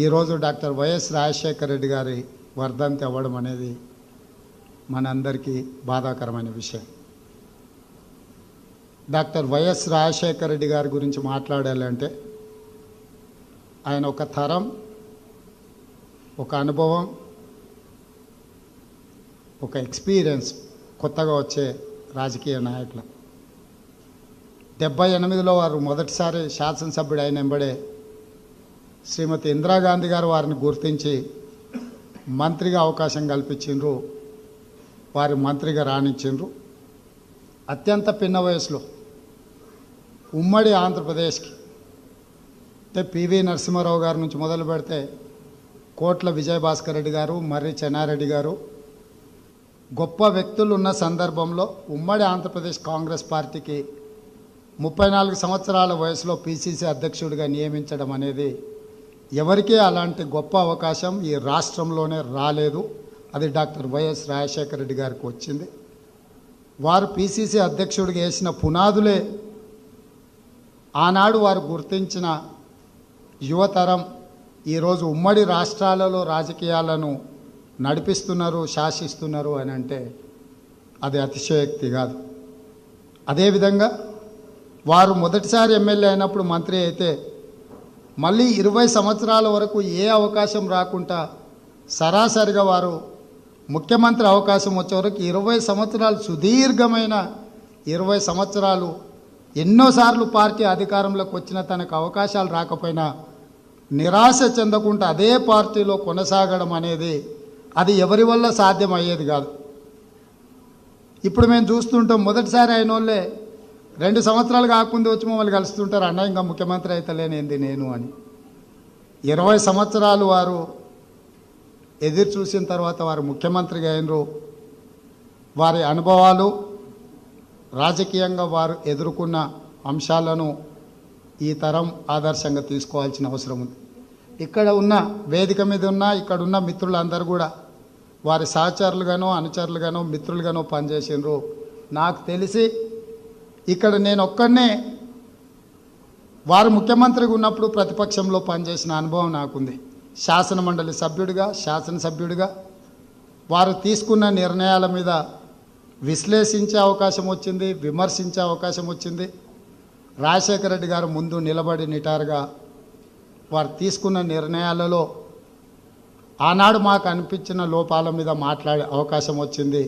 ఈరోజు doctor YS Rajasekhara Reddy గారి వర్ధంతి అవ్వడం అనేది మనందరికీ బాధాకరమైన విషయం. డాక్టర్ వైఎస్ రాజశేఖర రెడ్డి గారి గురించి మాట్లాడాలంటే ఆయన ఒక తరం, ఒక అనుభవం, ఒక ఎక్స్పీరియన్స్ కొత్తగా వచ్చే రాజకీయ నాయకులు. 78లో వారు మొదటిసారి శాసనసభ్యుడు అయిన వెంబడే శ్రీమతి ఇందిరాగాంధీ గారు వారిని గుర్తించి మంత్రిగా అవకాశం కల్పించిండ్రు, వారి మంత్రిగా రాణించిండ్రు. అత్యంత పిన్న వయసులో ఉమ్మడి ఆంధ్రప్రదేశ్కి అంటే పివి నరసింహారావు గారి నుంచి మొదలు పెడితే కోట్ల విజయభాస్కర్ రెడ్డి గారు, మర్రి చెన్నారెడ్డి గారు గొప్ప వ్యక్తులు ఉన్న సందర్భంలో ఉమ్మడి ఆంధ్రప్రదేశ్ కాంగ్రెస్ పార్టీకి 34 సంవత్సరాల వయసులో పిసిసి అధ్యక్షుడిగా నియమించడం అనేది ఎవరికీ అలాంటి గొప్ప అవకాశం ఈ రాష్ట్రంలోనే రాలేదు. అది డాక్టర్ వైఎస్ రాజశేఖర రెడ్డి గారికి వచ్చింది. వారు పిసిసి అధ్యక్షుడిగా వేసిన పునాదులే ఆనాడు వారు గుర్తించిన యువతరం ఈరోజు ఉమ్మడి రాష్ట్రాలలో రాజకీయాలను నడిపిస్తున్నారు, శాసిస్తున్నారు అని అంటే అది అతిశయోక్తి కాదు. అదేవిధంగా వారు మొదటిసారి ఎమ్మెల్యే అయినప్పుడు మంత్రి అయితే మళ్ళీ 20 సంవత్సరాల వరకు ఏ అవకాశం రాకుండా సరాసరిగా వారు ముఖ్యమంత్రి అవకాశం వచ్చే వరకు 20 సంవత్సరాలు సుదీర్ఘమైన 20 సంవత్సరాలు ఎన్నోసార్లు పార్టీ అధికారంలోకి వచ్చిన తనకు అవకాశాలు రాకపోయినా నిరాశ చెందకుండా అదే పార్టీలో కొనసాగడం అనేది అది ఎవరి వల్ల సాధ్యం అయ్యేది కాదు. ఇప్పుడు మేము చూస్తుంటాం, మొదటిసారి అయిన వాళ్ళే 2 సంవత్సరాలు కాకుండా వచ్చి మమ్మల్ని కలుస్తుంటారు, అన్న ఇంకా ముఖ్యమంత్రి అయితలేనేంది నేను అని. 20 సంవత్సరాలు వారు ఎదురు చూసిన తర్వాత వారు ముఖ్యమంత్రిగా అయినరు. వారి అనుభవాలు, రాజకీయంగా వారు ఎదుర్కొన్న అంశాలను ఈ తరం ఆదర్శంగా తీసుకోవాల్సిన అవసరం ఉంది. ఇక్కడ ఉన్న వేదిక మీద ఉన్న ఇక్కడ ఉన్న మిత్రులందరూ కూడా వారి సహచరులుగానో, అనుచరులుగానో, మిత్రులుగానో పనిచేసినారు. నాకు తెలిసి ఇక్కడ నేను ఒక్కడనే వారు ముఖ్యమంత్రిగా ఉన్నప్పుడు ప్రతిపక్షంలో పనిచేసిన అనుభవం నాకుంది. శాసన మండలి సభ్యుడిగా, శాసనసభ్యుడిగా వారు తీసుకున్న నిర్ణయాల మీద విశ్లేషించే అవకాశం వచ్చింది, విమర్శించే అవకాశం వచ్చింది. రాజశేఖర రెడ్డి గారు ముందు నిలబడి నిటారుగా వారు తీసుకున్న నిర్ణయాలలో ఆనాడు మాకు అనిపించిన లోపాల మీద మాట్లాడే అవకాశం వచ్చింది.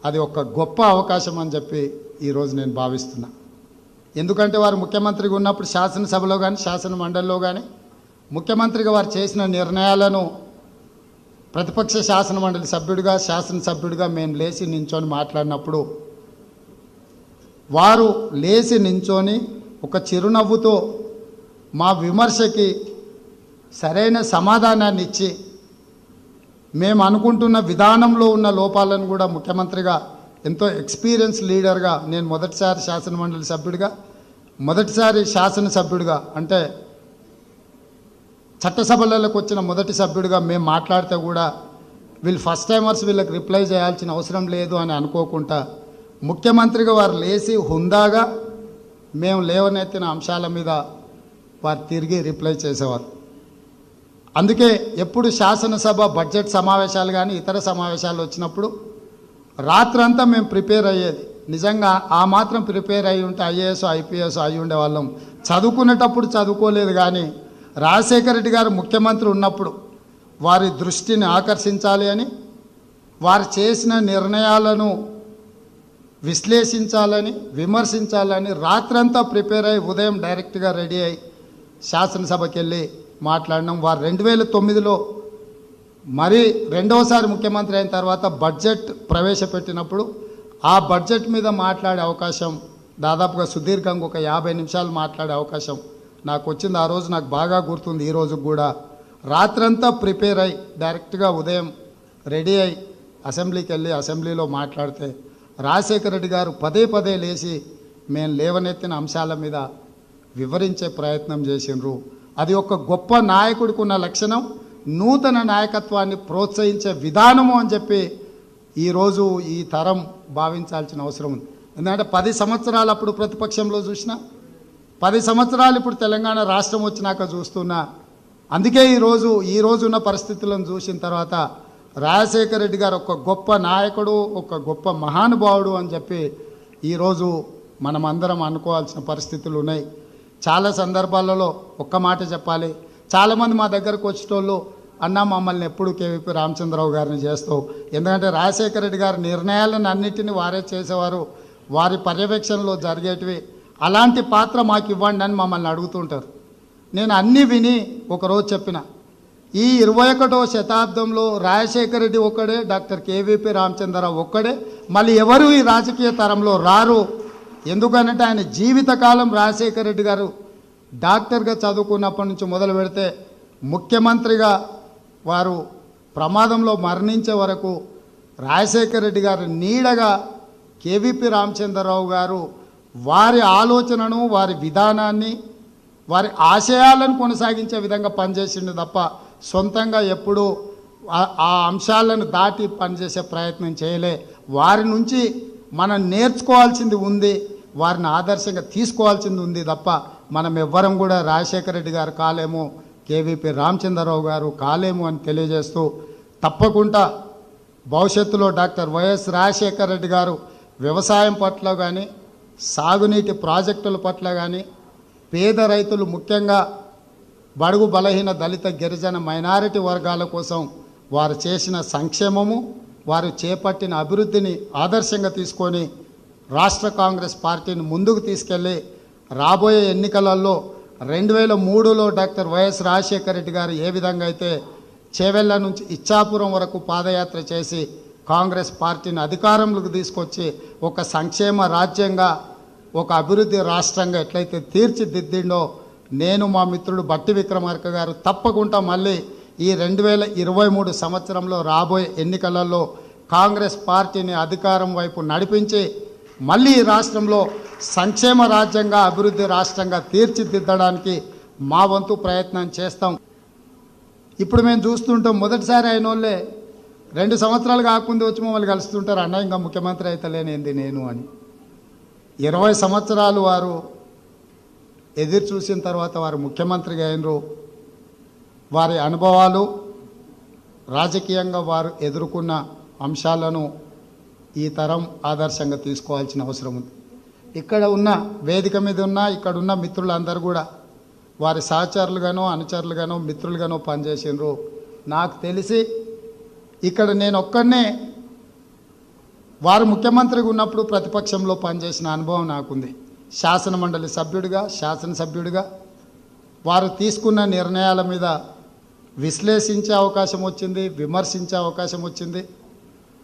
అది ఒక గొప్ప అవకాశం అని చెప్పి ఈరోజు నేను భావిస్తున్నా. ఎందుకంటే వారు ముఖ్యమంత్రిగా ఉన్నప్పుడు శాసనసభలో కానీ, శాసన మండలిలో కానీ ముఖ్యమంత్రిగా వారు చేసిన నిర్ణయాలను ప్రతిపక్ష శాసన మండలి సభ్యుడిగా, శాసనసభ్యుడిగా మేము లేచి నించొని మాట్లాడినప్పుడు వారు లేచి నించొని ఒక చిరునవ్వుతో మా విమర్శకి సరైన సమాధానాన్ని ఇచ్చి మేము అనుకుంటున్న విధానంలో ఉన్న లోపాలను కూడా ముఖ్యమంత్రిగా ఎంతో ఎక్స్పీరియన్స్ లీడర్గా, నేను మొదటిసారి శాసనమండలి సభ్యుడిగా, మొదటిసారి శాసనసభ్యుడిగా అంటే చట్టసభలకు వచ్చిన మొదటి సభ్యుడిగా మేము మాట్లాడితే కూడా వీళ్ళు ఫస్ట్ టైమర్స్, వీళ్ళకి రిప్లై చేయాల్సిన అవసరం లేదు అని అనుకోకుండా ముఖ్యమంత్రిగా వారు లేచి హుందాగా మేము లేవనెత్తిన అంశాల మీద వారు తిరిగి రిప్లై చేసేవారు. అందుకే ఎప్పుడు శాసనసభ బడ్జెట్ సమావేశాలు కానీ ఇతర సమావేశాలు వచ్చినప్పుడు రాత్రంతా మేము ప్రిపేర్ అయ్యేది. నిజంగా ఆ మాత్రం ప్రిపేర్ అయ్యి ఉంటే ఐఏఎస్, ఐపీఎస్ అయ్యి ఉండేవాళ్ళం. చదువుకునేటప్పుడు చదువుకోలేదు, కానీ రాజశేఖర రెడ్డి గారు ముఖ్యమంత్రి ఉన్నప్పుడు వారి దృష్టిని ఆకర్షించాలి అని, వారు చేసిన నిర్ణయాలను విశ్లేషించాలని, విమర్శించాలని రాత్రంతా ప్రిపేర్ అయ్యి ఉదయం డైరెక్ట్గా రెడీ అయ్యి శాసనసభకి వెళ్ళి మాట్లాడినాం. వారు 2009లో మరి రెండవసారి ముఖ్యమంత్రి అయిన తర్వాత బడ్జెట్ ప్రవేశపెట్టినప్పుడు ఆ బడ్జెట్ మీద మాట్లాడే అవకాశం, దాదాపుగా సుదీర్ఘంగా ఒక 50 నిమిషాలు మాట్లాడే అవకాశం నాకు వచ్చింది. ఆ రోజు నాకు బాగా గుర్తుంది. ఈ రోజు కూడా రాత్రంతా ప్రిపేర్ అయ్యి డైరెక్ట్గా ఉదయం రెడీ అయ్యి అసెంబ్లీకి వెళ్ళి అసెంబ్లీలో మాట్లాడితే రాజశేఖర రెడ్డి గారు పదే పదే లేచి మేము లేవనెత్తిన అంశాల మీద వివరించే ప్రయత్నం చేసినారు. అది ఒక గొప్ప నాయకుడికి ఉన్న లక్షణం, నూతన నాయకత్వాన్ని ప్రోత్సహించే విధానము అని చెప్పి ఈరోజు ఈ తరం భావించాల్సిన అవసరం ఉంది. ఎందుకంటే 10 సంవత్సరాలు అప్పుడు ప్రతిపక్షంలో చూసినా, 10 సంవత్సరాలు ఇప్పుడు తెలంగాణ రాష్ట్రం వచ్చినాక చూస్తున్నా అందుకే ఈరోజు ఉన్న పరిస్థితులను చూసిన తర్వాత రాజశేఖర రెడ్డి గారు ఒక గొప్ప నాయకుడు, ఒక గొప్ప మహానుభావుడు అని చెప్పి ఈరోజు మనమందరం అనుకోవాల్సిన పరిస్థితులు ఉన్నాయి. చాలా సందర్భాలలో ఒక్క మాట చెప్పాలి, చాలామంది మా దగ్గరకు వచ్చేటోళ్ళు అన్న మమ్మల్ని ఎప్పుడు కేవీపీ రామచంద్రరావు గారిని చేస్తావు, ఎందుకంటే రాజశేఖర రెడ్డి గారి నిర్ణయాలను అన్నిటిని వారే చేసేవారు, వారి పర్యవేక్షణలో జరిగేటివి, అలాంటి పాత్ర మాకు ఇవ్వండి అని మమ్మల్ని అడుగుతుంటారు. నేను అన్నీ విని ఒకరోజు చెప్పిన, ఈ 21వ శతాబ్దంలో రాజశేఖర రెడ్డి ఒక్కడే, డాక్టర్ కేవీపీ రామచంద్రరావు ఒక్కడే, మళ్ళీ ఎవరు ఈ రాజకీయ తరంలో రారు. ఎందుకనంటే ఆయన జీవితకాలం రాజశేఖర రెడ్డి గారు డాక్టర్గా చదువుకున్నప్పటి నుంచి మొదలు పెడితే ముఖ్యమంత్రిగా వారు ప్రమాదంలో మరణించే వరకు రాజశేఖర రెడ్డి గారు నీడగా కేవీపీ రామచంద్రరావు గారు వారి ఆలోచనను, వారి విధానాన్ని, వారి ఆశయాలను కొనసాగించే విధంగా పనిచేసిండు తప్ప సొంతంగా ఎప్పుడూ ఆ అంశాలను దాటి పనిచేసే ప్రయత్నం చేయలే. వారి నుంచి మనం నేర్చుకోవాల్సింది ఉంది, వారిని ఆదర్శంగా తీసుకోవాల్సింది ఉంది తప్ప మనం ఎవ్వరం కూడా రాజశేఖర రెడ్డి గారు కాలేము, కేవీపీ రామచంద్రరావు గారు కాలేము అని తెలియజేస్తూ, తప్పకుండా భవిష్యత్తులో డాక్టర్ వైఎస్ రాజశేఖర రెడ్డి గారు వ్యవసాయం పట్ల కానీ, సాగునీటి ప్రాజెక్టుల పట్ల కానీ, పేద రైతులు ముఖ్యంగా బడుగు బలహీన దళిత గిరిజన మైనారిటీ వర్గాల కోసం వారు చేసిన సంక్షేమము, వారు చేపట్టిన అభివృద్ధిని ఆదర్శంగా తీసుకొని రాష్ట్ర కాంగ్రెస్ పార్టీని ముందుకు తీసుకెళ్ళి రాబోయే ఎన్నికలలో 2003లో డాక్టర్ వైఎస్ రాజశేఖర రెడ్డి గారు ఏ విధంగా అయితే చేవెళ్ళ నుంచి ఇచ్చాపురం వరకు పాదయాత్ర చేసి కాంగ్రెస్ పార్టీని అధికారంలోకి తీసుకొచ్చి ఒక సంక్షేమ రాజ్యంగా, ఒక అభివృద్ధి రాష్ట్రంగా ఎట్లయితే తీర్చిదిద్దిండో, నేను మా మిత్రుడు బట్టి విక్రమార్క గారు తప్పకుండా మళ్ళీ ఈ 2023 సంవత్సరంలో రాబోయే ఎన్నికలలో కాంగ్రెస్ పార్టీని అధికారం వైపు నడిపించి మళ్ళీ ఈ రాష్ట్రంలో సంక్షేమ రాజ్యంగా, అభివృద్ధి రాష్ట్రంగా తీర్చిదిద్దడానికి మా వంతు ప్రయత్నం చేస్తాం. ఇప్పుడు మేము చూస్తుంటాం, మొదటిసారి అయిన వాళ్ళే 2 సంవత్సరాలు కాకుండా వచ్చి మమ్మల్ని కలుస్తుంటారు, అన్న ఇంకా ముఖ్యమంత్రి అయితలేనేంది నేను అని. 20 సంవత్సరాలు వారు ఎదురు చూసిన తర్వాత వారు ముఖ్యమంత్రిగా అయినరు. వారి అనుభవాలు, రాజకీయంగా వారు ఎదుర్కొన్న అంశాలను ఈ తరం ఆదర్శంగా తీసుకోవాల్సిన అవసరం ఉంది. ఇక్కడ ఉన్న వేదిక మీద ఉన్న ఇక్కడ ఉన్న మిత్రులందరూ కూడా వారి సహచరులుగానో, అనుచరులుగానో, మిత్రులుగానో పనిచేసినారు. నాకు తెలిసి ఇక్కడ నేను ఒక్కడనే వారు ముఖ్యమంత్రిగా ఉన్నప్పుడు ప్రతిపక్షంలో పనిచేసిన అనుభవం నాకుంది. శాసనమండలి సభ్యుడిగా, శాసనసభ్యుడిగా వారు తీసుకున్న నిర్ణయాల మీద విశ్లేషించే అవకాశం వచ్చింది, విమర్శించే అవకాశం వచ్చింది.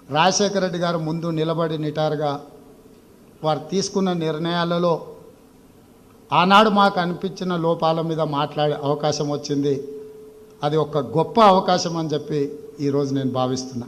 రాజశేఖర రెడ్డి గారు ముందు నిలబడి నిటారుగా వారు తీసుకున్న నిర్ణయాలలో ఆనాడు మాకు అనిపించిన లోపాల మీద మాట్లాడే అవకాశం వచ్చింది. అది ఒక గొప్ప అవకాశం అని చెప్పి ఈరోజు నేను భావిస్తున్నా.